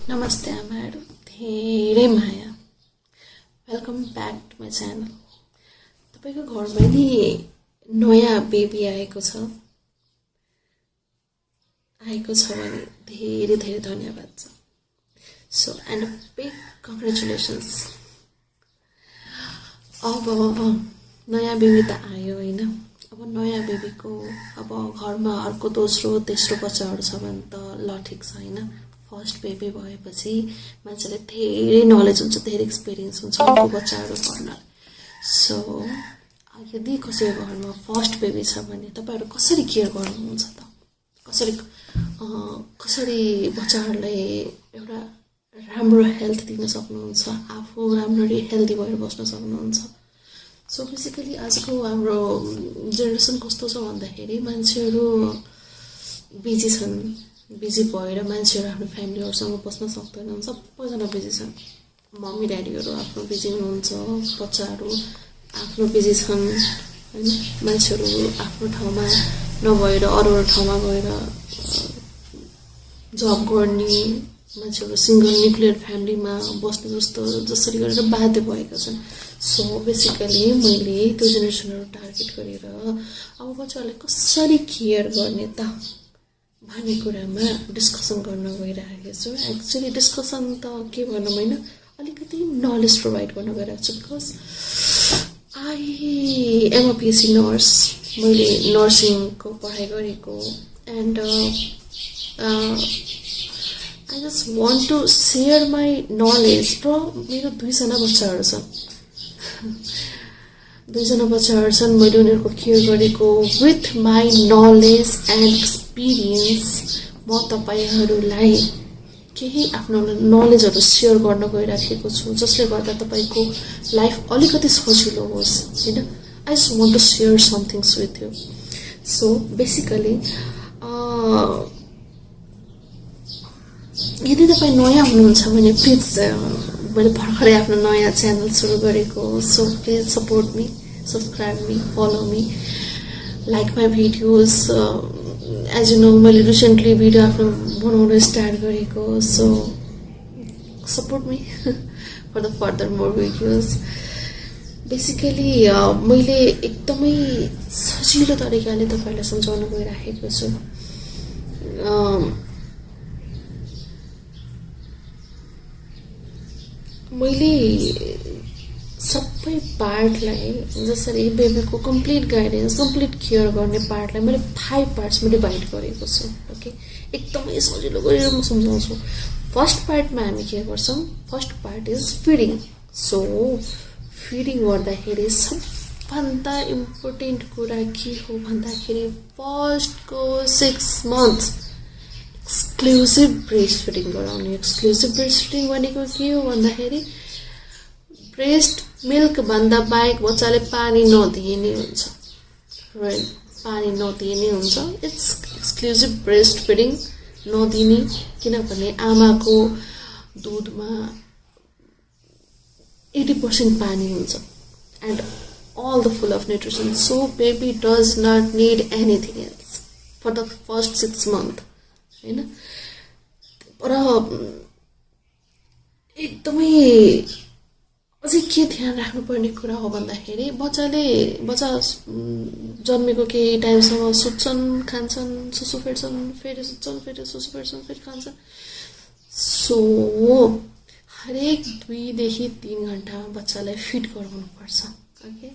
नमस्ते आमाहरू, धेरै माया। Welcome back to my channel. तपाईँको घरमा नि नयाँ बेबी आएको छ भने धेरै धेरै धन्यवाद छ। So and big congratulations. अब नयाँ बेबी त आयो होइन, अब नयाँ बेबीको अब घरमा अर्को दोस्रो तेस्रो बच्चाहरू छ भने त ल ठिक छ होइन। फर्स्ट बेबी भएपछि मान्छेलाई धेरै नलेज हुन्छ, धेरै एक्सपिरियन्स हुन्छ अर्को बच्चाहरू गर्न। सो यदि कसैको घरमा फर्स्ट बेबी छ भने तपाईँहरू कसरी केयर गर्नुहुन्छ त? कसरी बच्चाहरूलाई एउटा राम्रो हेल्थ दिन सक्नुहुन्छ, आफू राम्ररी हेल्दी भएर बस्न सक्नुहुन्छ? सो बेसिकली आजको हाम्रो जेनेरेसन कस्तो छ भन्दाखेरि मान्छेहरू बिजी छन्। बिजी भएर मान्छेहरू आफ्नो फ्यामिलीहरूसँग बस्न सक्दैनन्, सबैजना बिजी छन्। मम्मी ड्याडीहरू आफ्नो बिजी हुनुहुन्छ, बच्चाहरू आफ्नो बिजी छन् होइन। मान्छेहरू आफ्नो ठाउँमा नभएर अरू ठाउँमा गएर जब गर्ने, मान्छेहरू सिङ्गल न्युक्लियर फ्यामिलीमा बस्ने जसरी गरेर बाध्य भएका छन्। सो बेसिकली मैले त्यो जेनेरेसनहरू टार्गेट गरेर अब बच्चाहरूलाई कसरी केयर गर्ने त भन्ने कुरामा डिस्कसन गर्न गइरहेको छु। एक्चुअली डिस्कसन त के भनौँ होइन, अलिकति नलेज प्रोभाइड गर्न गइरहेको छु। Because I am a PhD nurse, मैले नर्सिङको पढाइ गरेको। And I just want to share my knowledge. र मेरो दुईजना बच्चाहरू छन्, मैले उनीहरूको केयर गरेको। With my knowledge and experience म तपाईँहरूलाई केही आफ्नो नलेजहरू सेयर गर्न गइराखेको छु, जसले गर्दा तपाईँको लाइफ अलिकति सजिलो होस् होइन। I just want to share somethings with you. So basically यदि तपाईँ नयाँ हुनुहुन्छ भने प्लिज, मैले भर्खरै आफ्नो नयाँ च्यानल सुरु गरेको। So please support me, subscribe me, follow me, like my videos. As you know मैले रिसेन्टली भिडियो आफ्नो बनाउन स्टार्ट गरेको। So support me for the further more videos. Basically मैले एकदमै सजिलो तरिकाले तपाईँहरूलाई सम्झाउन गइराखेको छु। मैले सबै पार्टलाई, जसरी बेबीको कम्प्लिट गाइडेन्स, कम्प्लिट केयर गर्ने पार्टलाई मैले 5 पार्ट्समा डिभाइड गरेको छु। ओके, एकदमै सजिलो गरेर म सम्झाउँछु। फर्स्ट पार्टमा हामी के गर्छौँ? First part is feeding. So feeding गर्दाखेरि सबभन्दा इम्पोर्टेन्ट कुरा के हो भन्दाखेरि फर्स्टको 6 मन्थ एक्सक्लुसिभ ब्रेस्ट फिडिङ गराउने। एक्सक्लुसिभ ब्रेस्ट फिडिङ भनेको के हो भन्दाखेरि ब्रेस्ट मिल्क भन्दा बाहेक बच्चाले पानी नदिने हुन्छ, राइट? पानी नदिने हुन्छ। इट्स एक्सक्लुसिभ ब्रेस्ट फिडिङ नदिने, किनभने आमाको दुधमा 80% पानी हुन्छ and all the full of nutrition. So baby does not need anything else for the first 6 months. होइन? र एकदमै अझै के ध्यान राख्नुपर्ने कुरा हो भन्दाखेरि बच्चा जन्मेको केही टाइमसम्म सुत्छन्, खान्छन्, सुसु फेर्छन्, फेरि सुत्छन्, फेरि सुसु फेर्छन्, फेरि खान्छन्। सो हरेक 2 देखि 3 घन्टा बच्चालाई फिड गराउनुपर्छ। Okay,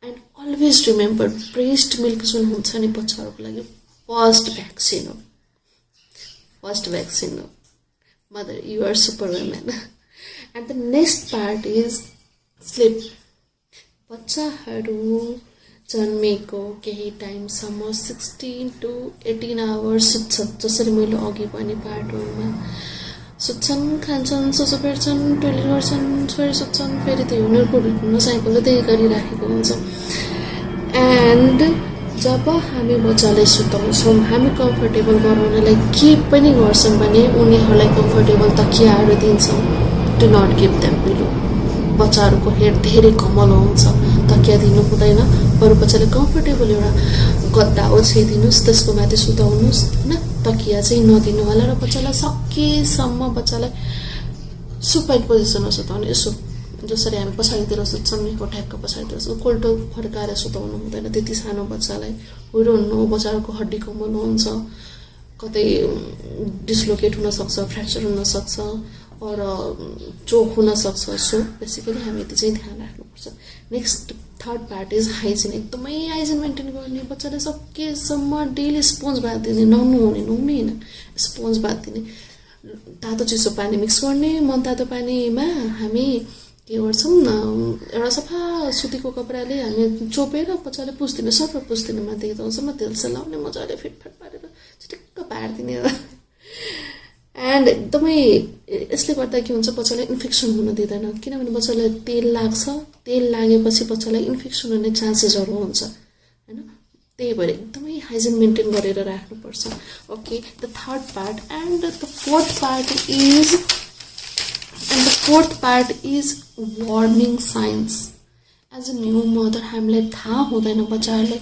and always remember breast milk जुन हुन्छ नि बच्चाहरूको लागि फर्स्ट भ्याक्सिन हो। Mother, you are super women. And the next part is sleep. बच्चाहरू जन्मेको केही टाइमसम्म 16 to 18 आवर्स सुत्छन्, जसरी मैले अघि भने पार्ट 1मा सुत्छन्, खान्छन्, सुसु फेर्छन्, टोइलेट गर्छन्, फेरि सुत्छन्, फेरि त्यो उनीहरूको साइकलले त्यही गरिराखेको हुन्छ। एन्ड जब हामी बच्चालाई सुताउँछौँ, हामी कम्फर्टेबल गराउनलाई के पनि गर्छौँ भने उनीहरूलाई कम्फर्टेबल तकियाहरू दिन्छौँ। डु नट गिभ देम पिलो। बच्चाहरूको हेड धेरै कमलो हुन्छ, तकिया दिनु हुँदैन। बरु बच्चाले कम्फर्टेबल एउटा गद्दा ओछ्याइदिनुहोस्, त्यसको माथि सुताउनुहोस् होइन। तकिया चाहिँ नदिनु होला र बच्चालाई सकेसम्म बच्चालाई सुपाइन पोजिसनमा सुताउने यसो जसरी हामी पछाडितिर सुत्छौँ नि कोठ्याकको पछाडितिर कोल्टो फर्काएर सुताउनु हुँदैन त्यति सानो बच्चालाई हुनु बच्चाको हड्डी कमजोर हुन्छ कतै डिस्लोकेट हुनसक्छ फ्र्याक्चर हुनसक्छ और चोक हुनसक्छ सो बेसिकली हामी यति चाहिँ ध्यान राख्नुपर्छ next third part is hygiene एकदमै हाइजिन मेन्टेन गर्ने बच्चाले सकेसम्म डेली स्पोन्ज बाथ दिने नुहाउनु होइन स्पोन्ज बाथ दिने तातो चिसो पानी मिक्स गर्ने मनतातो पानीमा हामी के गर्छौँ एउटा सफा सुतीको कपडाले हामी चोपेर बच्चाले पुस्दिने सबै पुस्दिने माथि देख्दाउँछौँ तेल सेल लाउने मजाले फिटफाट पारेर चिटिक्क पारिदिने एन्ड एकदमै यसले गर्दा के हुन्छ बच्चालाई इन्फेक्सन हुन दिँदैन किनभने बच्चालाई तेल लाग्छ तेल लागेपछि बच्चालाई इन्फेक्सन हुने चान्सेसहरू हुन्छ हैन त्यही भएर एकदमै हाइजिन मेन्टेन गरेर राख्नुपर्छ okay the third part and the fourth part is warning signs as a new mother हामीलाई थाहा हुँदैन बच्चाहरूलाई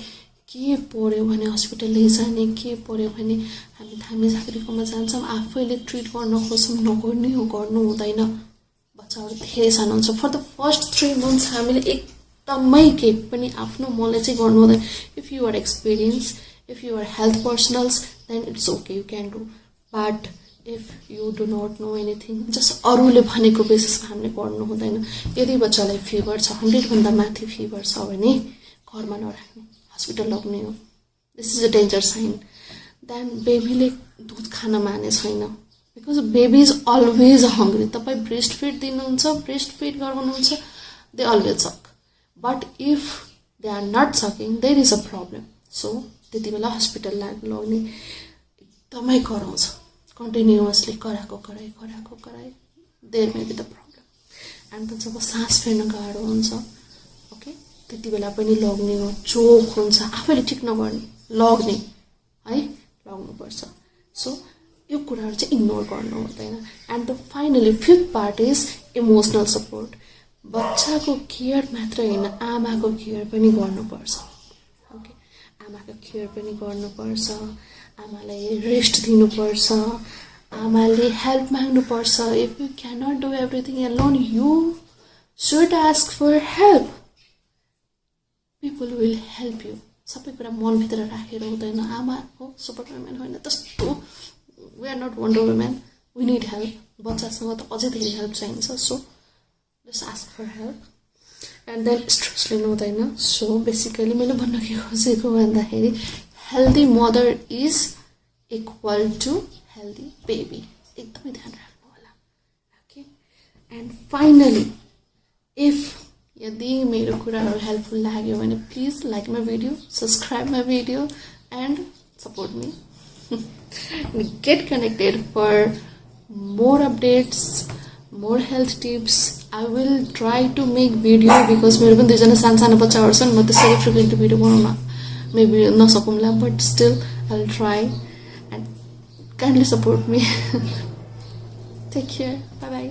के पर्यो भने हस्पिटल लैजाने के पर्यो भने हामी धामी झाँक्रीकोमा जान्छौँ आफैले ट्रिट गर्न खोज्छौँ नगर्ने हो गर्नु हुँदैन बच्चाहरू धेरै सानो हुन्छ फर द फर्स्ट 3 months हामीले एकदमै केही पनि आफ्नो मनले चाहिँ गर्नु हुँदैन if you are experience if you are health personals then it's okay you can do but if you do not know anything just अरूले भनेको बेसिसमा हामीले गर्नु हुँदैन यदि बच्चालाई फिभर छ 100 भन्दा माथि फिभर छ भने घरमा नराख्नु हस्पिटल लग्ने हो this is a danger sign then बेबीले दुध खान माने छैन because baby is always hungry तपाईँ ब्रेस्ट फिड दिनुहुन्छ ब्रेस्ट फिड गराउनुहुन्छ they always suck but if they are not sucking there is a problem so त्यति बेला हस्पिटल लग्ने एकदमै कराउँछ कन्टिन्युअसली कराएको कराई there may be the problem and जब सास फेर्न गाह्रो हुन्छ ओके त्यति बेला पनि लग्ने हो चोक हुन्छ आफैले ठिक नगर्ने लग्ने है लग्नुपर्छ सो यो कुराहरू चाहिँ इग्नोर गर्नु हुँदैन and the finally fifth part is emotional support बच्चाको केयर मात्र होइन आमाको केयर पनि गर्नुपर्छ ओके आमाको केयर पनि गर्नुपर्छ आमालाई रेस्ट दिनुपर्छ आमाले हेल्प माग्नुपर्छ if you cannot do everything alone you should ask for help people will help you सबै कुरा मनभित्र राखेर हुँदैन आमा हो सुपर वुमेन होइन त्यस्तो we are not wonder women we need help बच्चासँग त अझै धेरै हेल्प चाहिन्छ so just ask for help and then stress लिनु हुँदैन सो बेसिकली मैले भन्न के खोजेको भन्दाखेरि healthy mother is equal to healthy baby एकदमै ध्यान राख्नु होला ओके एन्ड फाइनली इफ यदि मेरो कुराहरू हेल्पफुल लाग्यो भने please like my video subscribe my video and support me get connected for more updates more health tips I will try to make video because मेरो पनि दुईजना सानो बच्चाहरू छन् म त्यसरी फ्रिक्वेन्ट भिडियो बनाउन मेबी नसकौँला but still I will try and kindly support me take care bye by